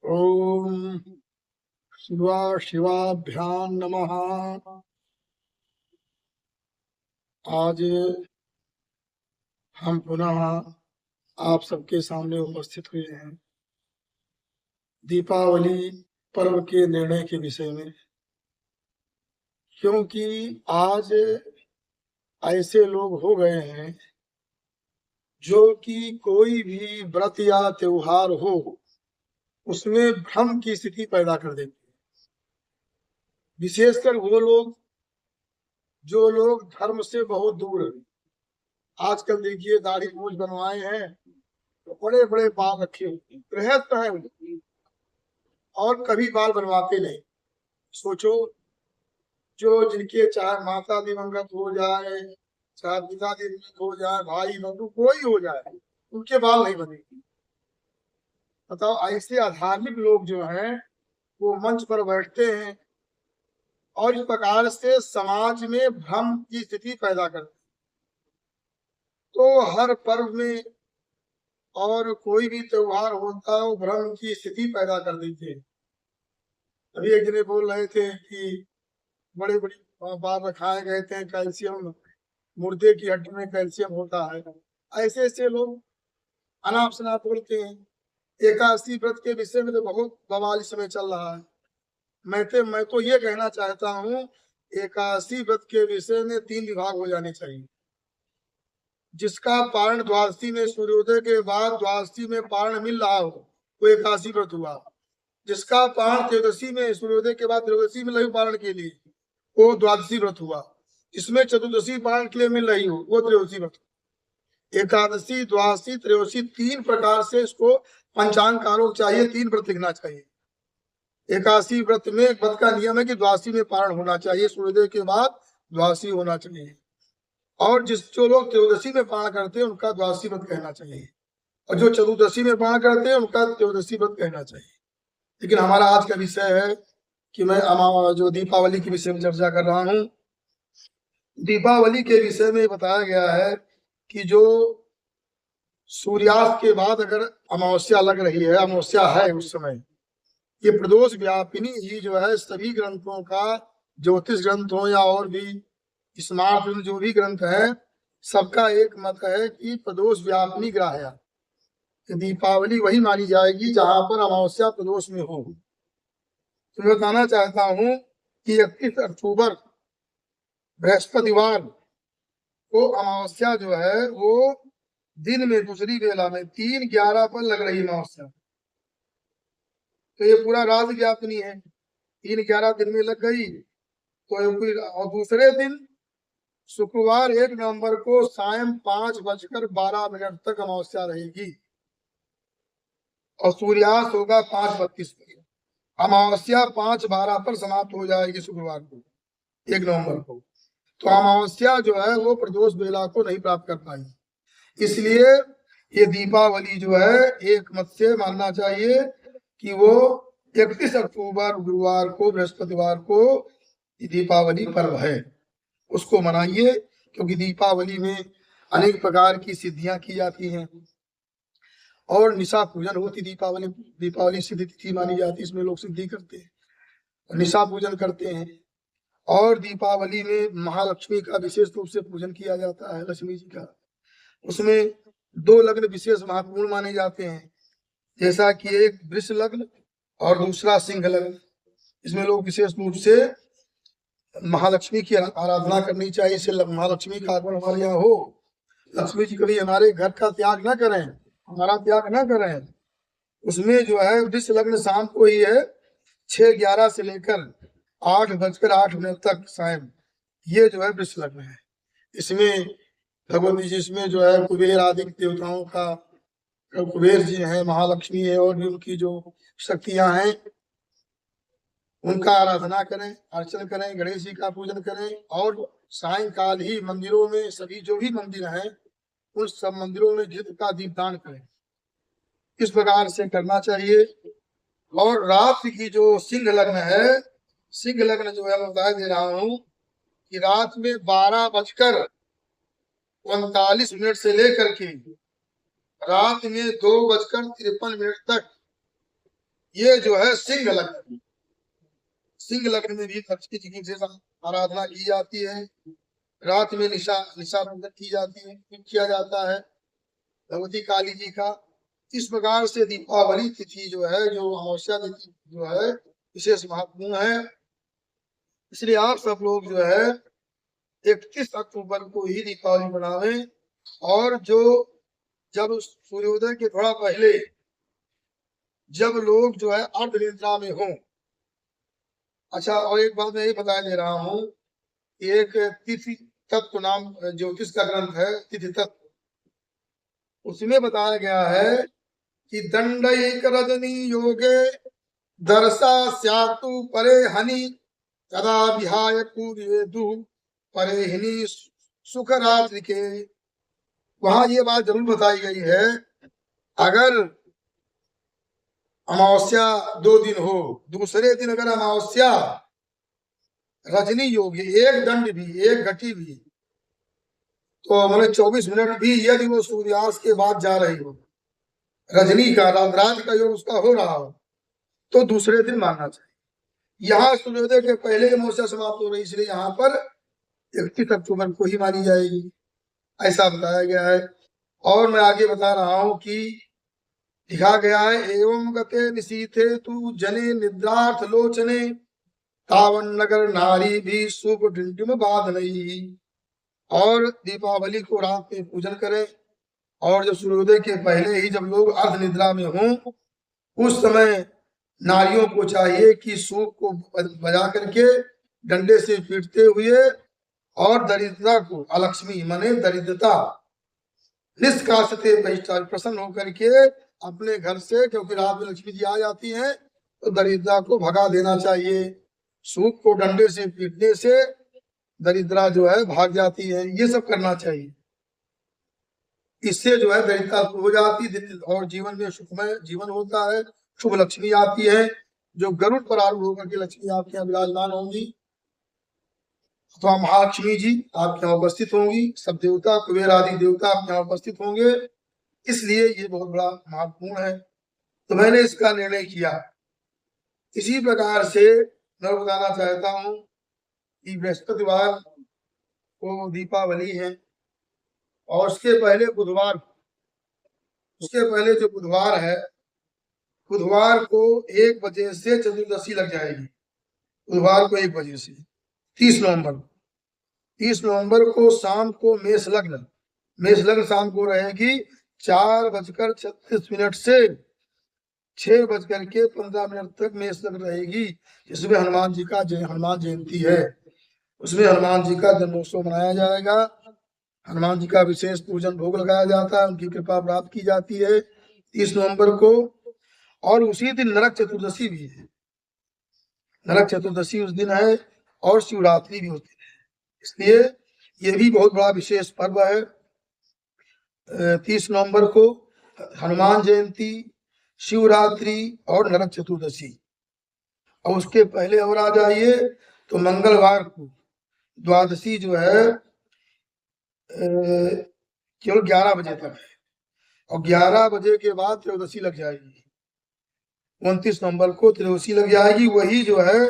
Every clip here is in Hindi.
ओम शिवा शिवाभ्यां नमः। आज हम पुनः आप सबके सामने उपस्थित हुए हैं दीपावली पर्व के निर्णय के विषय में, क्योंकि आज ऐसे लोग हो गए हैं जो कि कोई भी व्रत या त्योहार हो उसमें भ्रम की स्थिति पैदा कर देते हैं। विशेषकर वो लोग जो लोग धर्म से बहुत दूर हैं। आजकल देखिए दाढ़ी मूछ बनवाए हैं तो बड़े बड़े बाल रखे होते हैं, गृहस्थ है उनकी, और कभी बाल बनवाते नहीं। सोचो, जो जिनके चाहे माता दिवंगत हो जाए, चाहे पिता दिवंगत हो जाए, भाई बंधु कोई हो जाए, उनके बाल नहीं बनेंगे। बताओ, ऐसे अधार्मिक लोग जो हैं वो मंच पर बैठते हैं और इस प्रकार से समाज में भ्रम की स्थिति पैदा करते हैं। तो हर पर्व में और कोई भी त्योहार होता है वो भ्रम की स्थिति पैदा कर देते हैं। अभी एक जने बोल रहे थे कि बड़े बड़ी बात रखाए गए थे, कैल्शियम मुर्दे की हड्डी में कैल्शियम होता है। ऐसे ऐसे लोग अनाप शनाप बोलते हैं। एकादशी व्रत के विषय में तो बहुत बवाल इस समय चल रहा है। मैं तो ये कहना चाहता हूँ, एकादशी व्रत के विषय में 3 विभाग हो जाने चाहिए। जिसका पारण द्वादशी में सूर्योदय के बाद द्वादशी में पारण मिल रहा हो वो एकादशी व्रत हुआ। जिसका पारण त्रयोदशी में सूर्योदय के बाद त्रयोदशी मिल रही पारण के लिए वो द्वादशी व्रत हुआ। जिसमें चतुर्दशी पारण के लिए मिल रही हो वो त्रयोदशी व्रत। एकादशी, द्वादशी, त्रयोदशी 3 प्रकार से इसको पंचांग कालों चाहिए, 3 व्रत लिखना चाहिए। एकादशी व्रत में व्रत का नियम है कि द्वादशी में पारण होना चाहिए, सूर्योदय के बाद द्वादशी होना चाहिए। और जो लोग त्रयोदशी में पारण करते हैं उनका द्वादशी व्रत कहना चाहिए, और जो चतुर्दशी में पारण करते हैं उनका त्रयोदशी व्रत कहना चाहिए। लेकिन हमारा आज का विषय है कि मैं जो दीपावली के विषय में चर्चा कर रहा हूँ। दीपावली के विषय में बताया गया है कि जो सूर्यास्त के बाद अगर अमावस्या लग रही है, अमावस्या है उस समय, ये प्रदोष व्यापिनी ही जो है सभी ग्रंथों का, ज्योतिष ग्रंथ हो या और भी स्मार्ट जो भी ग्रंथ है, सबका एक मत है कि प्रदोष व्यापिनी ग्रह है। दीपावली वही मानी जाएगी जहां पर अमावस्या प्रदोष में हो। तो मैं बताना चाहता हूँ कि 31 अक्टूबर बृहस्पतिवार को अमावस्या जो है वो दिन में दूसरी बेला में 3:11 पर लग रही अमावस्या। तो ये पूरा रात व्यापनी है, 3:11 दिन में लग गई। तो और दूसरे दिन शुक्रवार 1 नवंबर को सायं 5:12 तक अमावस्या रहेगी और सूर्यास्त होगा 5:32 पर। अमावस्या 5:12 पर समाप्त हो जाएगी शुक्रवार को, 1 नवंबर को। तो अमावस्या जो है वो प्रदोष बेला को नहीं प्राप्त कर पाई। इसलिए ये दीपावली जो है एक मत से मानना चाहिए कि वो 31 अक्टूबर गुरुवार को, बृहस्पतिवार को दीपावली पर्व है, उसको मनाइए। क्योंकि दीपावली में अनेक प्रकार की सिद्धियां की जाती हैं और निशा पूजन होती। दीपावली सिद्धि तिथि मानी जाती है, इसमें लोग सिद्धि करते हैं, निशा पूजन करते हैं। और दीपावली में महालक्ष्मी का विशेष रूप से पूजन किया जाता है, लक्ष्मी जी का। उसमें 2 लग्न विशेष महत्वपूर्ण माने जाते हैं, जैसा कि एक वृष लग्न और दूसरा सिंह लग्न। इसमें लोग विशेष रूप से महालक्ष्मी की आराधना करनी चाहिए। इससे महालक्ष्मी का आगमन हमारे यहाँ हो, लक्ष्मी जी कभी हमारे घर का त्याग न करें, हमारा त्याग न करें। उसमें जो है वृष लग्न शाम को ही है, 6:11 से लेकर 8:08 तक सायं, ये जो है वृष लग्न है। इसमें भगवती जी, इसमें जो है कुबेर आदि देवताओं का, कुबेर जी हैं, महालक्ष्मी है, और भी उनकी जो शक्तियां हैं उनका आराधना करें, अर्चन करें, गणेश जी का पूजन करें। और सायंकाल ही मंदिरों में, सभी जो भी मंदिर हैं उन सब मंदिरों में घृत का दीपदान करें, इस प्रकार से करना चाहिए। और रात की जो सिंह लग्न है, सिंह लग्न जो है मैं बता दे रहा हूँ कि रात में 12:39 से लेकर के रात में 2:53 तक ये जो है सिंह लग्न, सिंह लग्न में भी लक्ष्मी जी की आराधना की जाती है। रात में निशा पूजन की जाती है, किया जाता है भगवती काली जी का। इस प्रकार से दीपावली तिथि जो है, जो अमावस्या तिथि जो है, विशेष महत्वपूर्ण है। इसलिए आप सब लोग जो है 31 अक्टूबर को ही दीपावली मनावे। और जो जब सूर्योदय के थोड़ा पहले जब लोग जो है अर्ध निद्रा में हों। अच्छा, और एक बात मैं ये बता दे रहा हूँ, एक तिथि तत्व नाम ज्योतिष का ग्रंथ है तिथि तत्व, उसमें बताया गया है कि दंडैक रजनी योगे दर्शा स्यातु परे हनि तदा विहाय पूर्वेदु परे हिनी सुख रात्रि के। वहां ये बात जरूर बताई गई है, अगर अमावस्या 2 दिन हो, दूसरे दिन अगर अमावस्या रजनी योगी एक दंड भी, एक घटी भी, तो मतलब 24 मिनट भी यदि वो सूर्यास्त के बाद जा रही हो, रजनी का रात का योग उसका हो रहा हो, तो दूसरे दिन मानना चाहिए। यहाँ सूर्योदय के पहले अमावस्या समाप्त हो रही, इसलिए यहाँ पर 31 अक्टूबर को ही मानी जाएगी, ऐसा बताया गया है। और मैं आगे बता रहा हूं कि लिखा गया है, एवं गते निशीथे तु जने निद्रार्थ लोचने तावन नगर नारी भी सुप डिंडिम बाध नहीं। और दीपावली को रात में पूजन करें, और जब सूर्योदय के पहले ही जब लोग अर्ध निद्रा में हों, उस समय नारियों को चाहिए कि सूप को बजा करके डंडे से पीटते हुए और दरिद्रता को, अलक्ष्मी माने दरिद्रता, निष्कासते बहिष्ठा, प्रसन्न होकर के अपने घर से, क्योंकि रात में लक्ष्मी जी आ जाती हैं, तो दरिद्रता को भगा देना चाहिए। सूप को डंडे से पीटने से दरिद्रता जो है भाग जाती है, ये सब करना चाहिए। इससे जो है दरिद्रता हो जाती है और जीवन में सुखमय जीवन होता है, शुभ लक्ष्मी आती है। जो गरुड़ पर आरूढ़ होकर के लक्ष्मी आपके यहाँ विराजमान होंगी, तो महालक्ष्मी जी आपके यहाँ उपस्थित होंगी, सब देवता कुबेर आदि देवता आपके यहाँ उपस्थित होंगे, इसलिए ये बहुत बड़ा महत्वपूर्ण है। तो मैंने इसका निर्णय किया। इसी प्रकार से मैं बताना चाहता हूँ कि बृहस्पतिवार को दीपावली है, और उसके पहले बुधवार, उसके पहले जो बुधवार है, बुधवार को 1 बजे से चतुर्दशी लग जाएगी। बुधवार को 1 बजे से 30 नवंबर, 30 नवंबर को शाम को मेष लग्न, मेष लग्न शाम को रहेगी 4:36 से 6:15 तक मेष लग्न रहेगी। इसमें हनुमान जी का हनुमान जयंती है, उसमें हनुमान जी का जन्मोत्सव मनाया जाएगा। हनुमान जी का विशेष पूजन भोग लगाया जाता है, उनकी कृपा प्राप्त की जाती है 30 नवंबर को। और उसी दिन नरक चतुर्दशी भी है, नरक चतुर्दशी उस दिन है, और शिवरात्रि भी उस दिन है, इसलिए ये भी बहुत बड़ा विशेष पर्व है। 30 नवंबर को हनुमान जयंती, शिवरात्रि और नरक चतुर्दशी। और उसके पहले और आ जाइए तो मंगलवार को द्वादशी जो है केवल 11 बजे तक है, और 11 बजे के बाद त्रयोदशी लग जाएगी। 29 नवंबर को त्रयोदशी लग जाएगी, वही जो है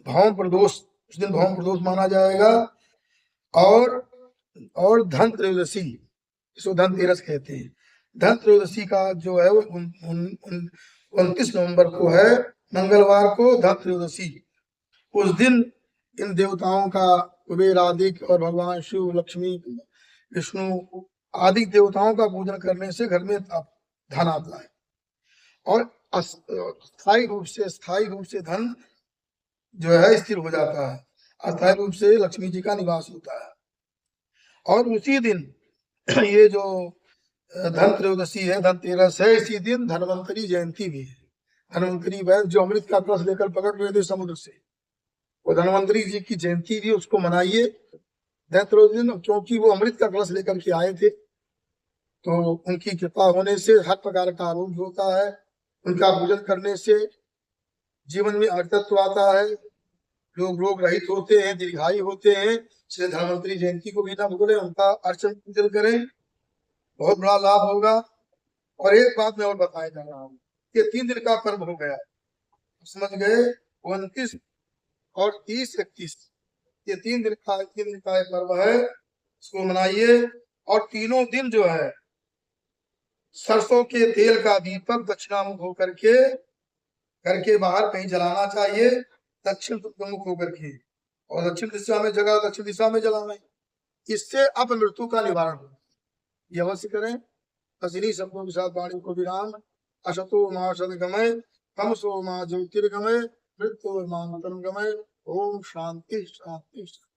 भौम प्रदोष, उस दिन भौम प्रदोष माना जाएगा। और धन त्रयोदशी, इसको धनतेरस कहते हैं। धन त्रयोदशी का जो है वो 29 नवंबर को है, मंगलवार को धन त्रयोदशी। उस दिन इन देवताओं का, कुबेर आदि और भगवान शिव, लक्ष्मी, विष्णु आदि देवताओं का पूजन करने से घर में धन आता है, और स्थायी रूप से धन जो है स्थिर हो जाता है, अस्थायी रूप से लक्ष्मी जी का निवास होता है। और उसी दिन ये जो धन त्रयोदशी है, धनतेरस है, इसी दिन धन्वंतरी जयंती भी है। धन्वंतरी वैद्य जो अमृत का कलश लेकर प्रकट हुए थे समुद्र से, वो धन्वंतरी जी की जयंती भी, उसको मनाइए धन त्रयोदशी दिन, क्योंकि वो अमृत का कलश लेकर के आए थे। तो उनकी कृपा होने से हर प्रकार का आरोग्य होता है, उनका पूजन करने से जीवन में अमृतत्व आता है, लोग रोग रहित होते हैं, दीर्घायु होते हैं। इसलिए धन्वंतरी जयंती को भी ना भूलें, उनका अर्चन पूजन करें, बहुत बड़ा लाभ होगा। और एक बात मैं और बताया जा रहा हूँ, ये 3 दिन का पर्व हो गया, समझ गए। 29 और 30 31 ये 3 दिन का एक पर्व है, इसको मनाइए। और तीनों दिन जो है सरसों के तेल का दीपक दक्षिणामुख होकर के घर के बाहर कहीं जलाना चाहिए, दक्षिण मुख होकर के, और दक्षिण दिशा में जगह दक्षिण दिशा में जलाना है। इससे अपमृत्यु का निवारण हो, ये अवश्य करें। बस इन्हीं शब्दों के साथ वाणी को विराम। असतो मा सद्गमय, तमसो मा ज्योतिर्गमय, मृत्योर्मा मृतंगमय। ओम शांति शांति शांति।